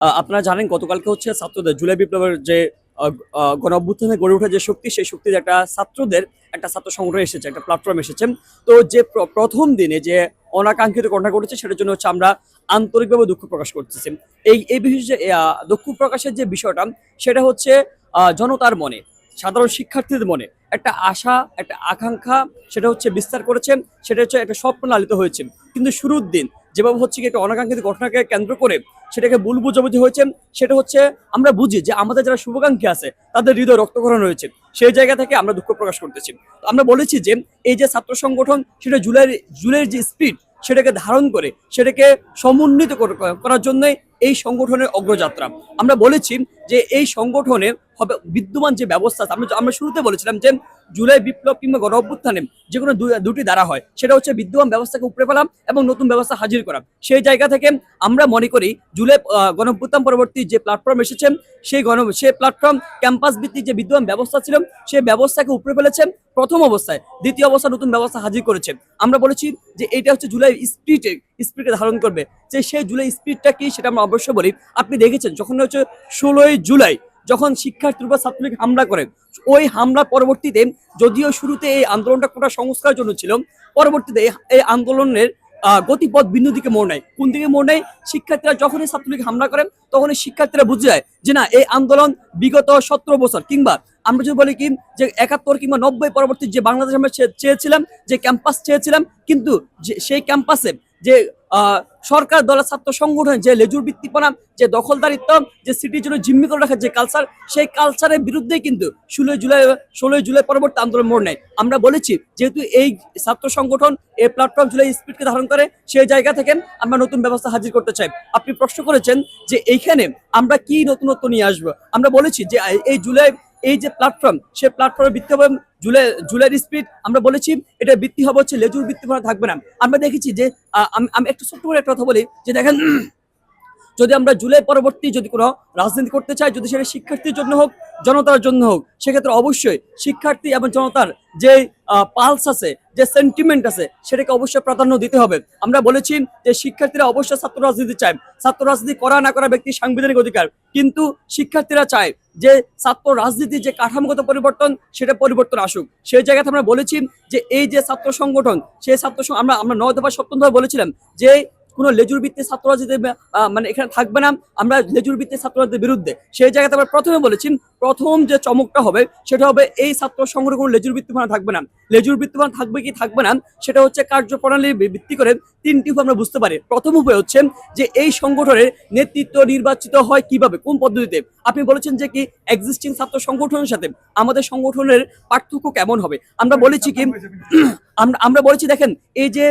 আপনারা জানেন গতকালকে হচ্ছে ছাত্রদের জুলাই বিপ্লবের যে গণ অভ্যুত্থানে গড়ে ওঠা যে শক্তি, সেই শক্তির একটা ছাত্রদের একটা ছাত্র সংগঠন এসেছে, একটা প্ল্যাটফর্ম এসেছে। তো যে প্রথম দিনে যে অনাকাঙ্ক্ষিত ঘটনা ঘটেছে সেটার জন্য হচ্ছে আমরা আন্তরিকভাবে দুঃখ প্রকাশ করতেছি। এই বিষয়ে যে দুঃখ প্রকাশের যে বিষয়টা, সেটা হচ্ছে জনতার মনে, সাধারণ শিক্ষার্থীদের মনে একটা আশা, একটা আকাঙ্ক্ষা সেটা হচ্ছে বিস্তার করেছে, সেটা হচ্ছে একটা স্বপ্ন লালিত হয়েছে। কিন্তু শুরুর দিন যেভাবে হচ্ছে কি একটা অনাকাঙ্ক্ষিত ঘটনাকে কেন্দ্র করে সেটাকে ভুল বুঝাবুঝি হয়েছে, সেটা হচ্ছে আমরা বুঝি যে আমাদের যারা শুভাকাঙ্ক্ষী আছে তাদের হৃদয় রক্তক্ষরণ হয়েছে, সেই জায়গা থেকে আমরা দুঃখ প্রকাশ করতেছি। তো আমরা বলেছি যে এই যে ছাত্র সংগঠন, সেটা জুলাইয়ের যে স্পিড সেটাকে ধারণ করে সেটাকে সমন্বিত করার জন্য এই সংগঠনের অগ্রযাত্রা। আমরা বলেছি যে এই সংগঠনের হবে বিদ্যমান যে ব্যবস্থা আছে, আমরা শুরুতে বলেছিলাম যে জুলাই বিপ্লব কিংবা গণ অভ্যুত্থানে যে কোনো দুটি দ্বারা হয়, সেটা হচ্ছে বিদ্যমান ব্যবস্থাকে উপড়ে ফেলা এবং নতুন ব্যবস্থা হাজির করা। সেই জায়গা থেকে আমরা মনে করি জুলাই গণ অভ্যুত্থান পরবর্তী যে প্ল্যাটফর্ম এসেছে, সেই প্ল্যাটফর্ম ক্যাম্পাস ভিত্তিক যে বিদ্যমান ব্যবস্থা ছিল সেই ব্যবস্থাকে উপড়ে ফেলেছে প্রথম অবস্থায়, দ্বিতীয় অবস্থা নতুন ব্যবস্থা হাজির করেছে। আমরা বলেছি যে এটা হচ্ছে জুলাই স্পিরিটকে ধারণ করবে। যে সেই জুলাই স্পিরিটটা কি সেটা আমরা অবশ্যই বলি। আপনি দেখেছেন যখন হচ্ছে 16ই জুলাই যখন শিক্ষার্থীর উপর ছাত্রলীগ হামলা করে, ওই হামলা পরবর্তীতে যদিও শুরুতে এই আন্দোলনটা কোটা সংস্কারের জন্য ছিল, পরবর্তীতে এই আন্দোলনের গতিপথ ভিন্ন দিকে মোড় নেয়। কোন দিকে মোড় নেয়? শিক্ষার্থীরা যখনই ছাত্রলীগ হামলা করেন তখনই শিক্ষার্থীরা বুঝে যায় যে না, এই আন্দোলন বিগত 17 বছর কিংবা আমরা যদি বলি কি যে 71 কিংবা 90 পরবর্তী যে বাংলাদেশ আমরা চেয়েছিলাম, যে ক্যাম্পাস চেয়েছিলাম, কিন্তু সেই ক্যাম্পাসে যে সরকার দলের ছাত্র সংগঠন যে লেজুর বৃত্তিপনা, যে দখলদারিত্ব, যে সিটির জন্য জিম্মি করে রাখার যে কালচার, সেই কালচারের বিরুদ্ধে কিন্তু 16ই জুলাই পরবর্তী আন্দোলন মোড় নেয়। আমরা বলেছি যেহেতু এই ছাত্র সংগঠন এই প্ল্যাটফর্ম জুলাই স্পিডকে ধারণ করে, সেই জায়গা থেকে আমরা নতুন ব্যবস্থা হাজির করতে চাই। আপনি প্রশ্ন করেছেন যে এইখানে আমরা কি নতুনত্ব নিয়ে আসবো। আমরা বলেছি যে এই যে প্ল্যাটফর্ম, সেই প্ল্যাটফর্মের ভিত্তি হবে জুলাইয়ের স্পিড। আমরা বলেছি এটা ভিত্তি হবে হচ্ছে লেজুর বৃত্তিপনা থাকবে না। আমরা দেখেছি যে আমি একটু ছোট্ট করে একটা কথা বলি যে দেখেন, যদি আমরা জুলাই পরবর্তী যদি কোনো রাজনীতি করতে চাই, যদি সেটা শিক্ষার্থীর জন্য হোক, জনতার জন্য হোক, সেক্ষেত্রে অবশ্যই শিক্ষার্থী এবং জনতার যে পালস আছে, যে সেন্টিমেন্ট আছে, সেটাকে অবশ্যই প্রাধান্য দিতে হবে। আমরা বলেছি যে শিক্ষার্থীরা অবশ্যই ছাত্র রাজনীতি চায়, ছাত্র রাজনীতি করা না করা ব্যক্তির সাংবিধানিক অধিকার, কিন্তু শিক্ষার্থীরা চায় যে ছাত্র রাজনীতির যে কাঠামোগত পরিবর্তন সেটা পরিবর্তন আসুক। সেই জায়গাতে আমরা বলেছি যে এই যে ছাত্র সংগঠন, সেই ছাত্র আমরা 9 দফা 7 দফা বলেছিলাম যে কোনো লেজুর ভিত্তিক ছাত্র রাজনীতি মানে এখানে থাকবে না, আমরা লেজুর ভিত্তিক ছাত্র রাজনীতির বিরুদ্ধে। সেই জায়গাতে আমরা প্রথমে বলেছি প্রথম যে চমকটা হবে সেটা হবে এই ছাত্র সংগঠন কোনো লেজুর ভিত্তিপনা থাকবে না। লেজুর ভিত্তিপনা থাকবে কি থাকবে না সেটা হচ্ছে কার্যপ্রণালী ভিত্তি করে 3টি উপায় আমরা বুঝতে পারি। প্রথম উপায় হচ্ছে যে এই সংগঠনের নেতৃত্ব নির্বাচিত হয় কিভাবে, কোন পদ্ধতিতে। আপনি বলেছেন যে কি এক্সিস্টিং ছাত্র সংগঠনের সাথে আমাদের সংগঠনের পার্থক্য কেমন হবে। আমরা বলেছি কি আমরা বলেছি দেখেন এই যে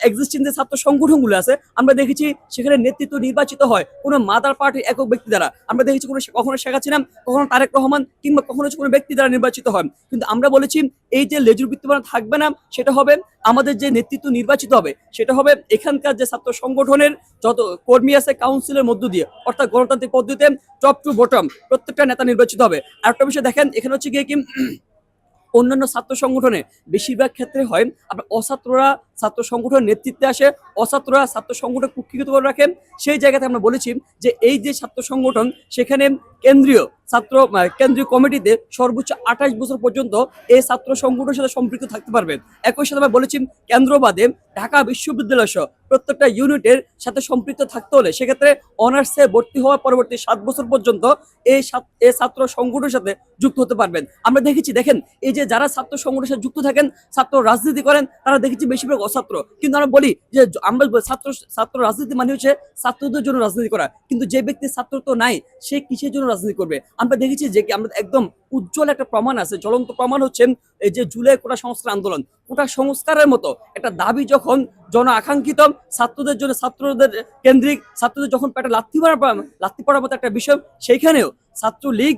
এক্সিস্টিং যে ছাত্র সংগঠনগুলো আছে, আমরা দেখেছি সেখানে নেতৃত্ব নির্বাচিত হয় কোনো মাদার পার্টির একক ব্যক্তি দ্বারা। আমরা দেখেছি কখনো শেখ হাসিনা, কখনো তারেক রহমান, কিংবা কখনো কোনো ব্যক্তি দ্বারা নির্বাচিত হয়। কিন্তু আমরা বলেছি এই যে লেজুর বৃত্তিপনা থাকবে না, সেটা হবে আমাদের যে নেতৃত্ব নির্বাচিত হবে সেটা হবে এখানকার যে ছাত্র সংগঠনের যত কর্মী আছে কাউন্সিলের মধ্য দিয়ে, অর্থাৎ গণতান্ত্রিক পদ্ধতিতে টপ টু বটম প্রত্যেকটা নেতা নির্বাচিত হবে। আরেকটা বিষয় দেখেন, এখানে হচ্ছে গিয়ে কি অন্যান্য ছাত্র সংগঠনে বেশিরভাগ ক্ষেত্রে হয় আপনার অছাত্ররা ছাত্র সংগঠনের নেতৃত্বে আসে, অছাত্ররা ছাত্র সংগঠন কুক্ষিগত করে রাখেন। সেই জায়গাতে আমরা বলেছি যে এই যে ছাত্র সংগঠন, সেখানে কেন্দ্রীয় কমিটিতে সর্বোচ্চ 28 বছর পর্যন্ত এই ছাত্র সংগঠনের সাথে সম্পৃক্ত থাকতে পারবেন। একই সাথে আমরা বলেছি কেন্দ্রবাদে ঢাকা বিশ্ববিদ্যালয় সহ প্রত্যেকটা ইউনিটের সাথে সম্পৃক্ত থাকতে হলে সেক্ষেত্রে অনার্সে ভর্তি হওয়ার পরবর্তী 7 বছর পর্যন্ত এই ছাত্র সংগঠনের সাথে যুক্ত হতে পারবেন। আমরা দেখেছি দেখেন এই যে যারা ছাত্র সংগঠনের সাথে যুক্ত থাকেন, ছাত্র রাজনীতি করেন, তারা দেখেছি বেশিরভাগ অছাত্র। কিন্তু আমরা বলি যে আমরা ছাত্র রাজনীতি মানে হচ্ছে ছাত্রদের জন্য রাজনীতি করা, কিন্তু যে ব্যক্তির ছাত্রত্ব নাই সে কিসের জন্য রাজনীতি করবে। আমরা দেখেছি যে আমরা একদম উজ্জ্বল একটা প্রমাণ আছে, জ্বলন্ত প্রমাণ হচ্ছে এই যে জুলাই কোটা সংস্কার আন্দোলন। কোটা সংস্কারের মতো একটা দাবি যখন জন আকাঙ্ক্ষিত ছাত্রদের জন্য, ছাত্রদের কেন্দ্রিক, ছাত্রদের যখন পেটে লাথি পড়ার মতো একটা বিষয়, সেইখানেও ছাত্রলীগ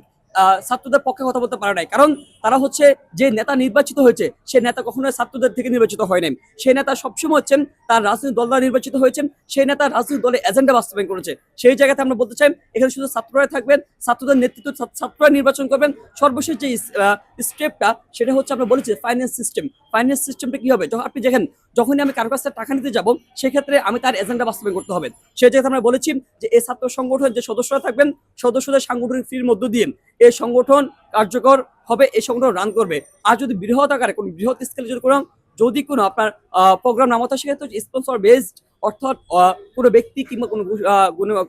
ছাত্রদের পক্ষে কথা বলতে পারে নাই, কারণ তারা হচ্ছে যে নেতা নির্বাচিত হয়েছে সে নেতা কখনো ছাত্রদের থেকে নির্বাচিত হয় নাই। সেই নেতা সবসময় হচ্ছেন তার রাজনৈতিক দল দ্বারা নির্বাচিত হয়েছেন, সেই নেতা রাজনৈতিক দলের এজেন্ডা বাস্তবায়ন করেছে। সেই জায়গাতে আমরা বলতে চাই এখানে শুধু ছাত্ররা থাকবেন, ছাত্রদের নেতৃত্ব ছাত্ররা নির্বাচন করবেন। সর্বশেষ যে স্টেপটা সেটা হচ্ছে আমরা বলেছি ফাইন্যান্স সিস্টেম। ফাইন্যান্স সিস্টেমটা কি হবে, যখন আপনি দেখেন যখনই আমি কারো কাছ থেকে টাকা নিতে যাব সেক্ষেত্রে আমি তার এজেন্ডা বাস্তবায়ন করতে হবে। সেই জায়গাতে আমরা বলেছি যে এই ছাত্র সংগঠনের যে সদস্যরা থাকবেন সদস্যদের সাংগঠনিক ফির মধ্য দিয়ে এই সংগঠন কার্যকর হবে, এই সংগঠন রান করবে। আর যদি বৃহৎ আকারে কোনো বৃহৎ স্কেলে যদি কোনো আপনার প্রোগ্রাম নামাতে সেক্ষেত্রে স্পন্সর বেসড, অর্থাৎ কোনো ব্যক্তি কিংবা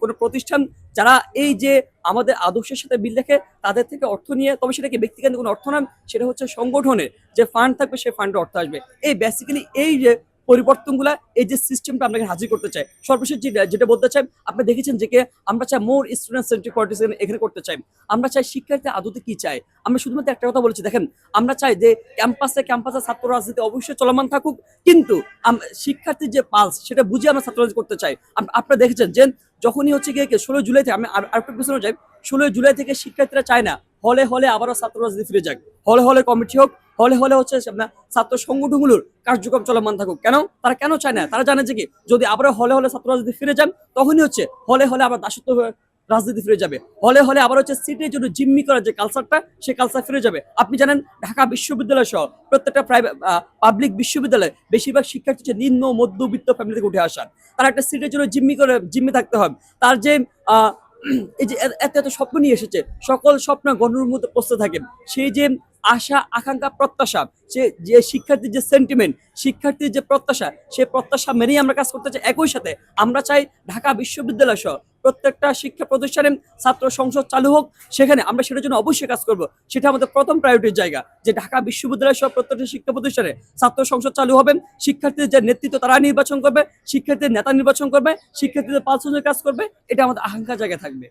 কোনো প্রতিষ্ঠান যারা এই যে আমাদের আদর্শের সাথে মিল রেখে তাদের থেকে অর্থ নিয়ে, তবে সেটা কি ব্যক্তিগত কোনো অর্থ না, সেটা হচ্ছে সংগঠনের যে ফান্ড থাকবে সেই ফান্ডে অর্থ আসবে। এই বেসিক্যালি এই যে পরিবর্তনগুলা, এই যে সিস্টেমটা আপনাকে হাজির করতে চাই। সর্বশেষ যেটা বলতে চাই, আপনি দেখেছেন যে আমরা চাই মোর স্টুডেন্ট সেন্ট্রিক পলিটিক্স এখানে করতে চাই। আমরা চাই শিক্ষার্থী আদতে কি চাই, আমরা শুধুমাত্র একটা কথা বলেছি, দেখেন আমরা চাই যে ক্যাম্পাসে ছাত্র রাজনীতি অবশ্যই চলমান থাকুক, কিন্তু শিক্ষার্থীর যে পালস সেটা বুঝে আমরা ছাত্র রাজনীতি করতে চাই। আপনারা দেখেছেন যে যখনই হচ্ছে গিয়ে 16 জুলাই থেকে, আমি আরেকটু পিছনে যাই, 16 জুলাই থেকে শিক্ষার্থীরা চায় না হলে হলে আবারও ছাত্র রাজনীতি ফিরে যাক, হলে হলে কমিটি হোক, হলে হলে হচ্ছে আপনার ছাত্র সংগঠনগুলোর কার্যক্রম চলমান থাকুক। তারা কেন চায় না, তারা জানে যে কি যদি আবারও হলে হলে ছাত্র রাজনীতি ফিরে যান তখনই হচ্ছে হলে হলে আবার দাসত্ব রাজনীতি ফিরে যাবে, হলে হলে আবার হচ্ছে সিটের জন্য জিম্মি করার যে কালচারটা সেই কালচার ফিরে যাবে। আপনি জানেন ঢাকা বিশ্ববিদ্যালয় সহ প্রত্যেকটা প্রাইভেট পাবলিক বিশ্ববিদ্যালয়ে বেশিরভাগ শিক্ষার্থী হচ্ছে নিম্ন মধ্যবিত্ত ফ্যামিলি থেকে উঠে আসার, তারা একটা সিটের জন্য জিম্মি থাকতে হবে। তার যে এই যে এত এত স্বপ্ন নিয়ে এসেছে, সকল স্বপ্ন গণের মধ্যে পৌঁছতে থাকে, সেই যে আশা আকাঙ্ক্ষা প্রত্যাশা, সে যে শিক্ষার্থীর যে সেন্টিমেন্ট, শিক্ষার্থীর যে প্রত্যাশা, সেই প্রত্যাশা মেনেই আমরা কাজ করতে চাই। একই সাথে আমরা চাই ঢাকা বিশ্ববিদ্যালয় সহ প্রত্যেকটা শিক্ষা প্রতিষ্ঠানে ছাত্র সংসদ চালু হোক, সেখানে আমরা সেটার জন্য অবশ্যই কাজ করব। সেটা আমাদের প্রথম প্রায়োরিটির জায়গা, যে ঢাকা বিশ্ববিদ্যালয় সহ প্রত্যেকটা শিক্ষা প্রতিষ্ঠানে ছাত্র সংসদ চালু হবে, শিক্ষার্থীদের যে নেতৃত্ব তারা নির্বাচন করবে, শিক্ষার্থীদের নেতা নির্বাচন করবে, শিক্ষার্থীদের পালসনের কাজ করবে, এটা আমাদের আকাঙ্ক্ষা জায়গায় থাকবে।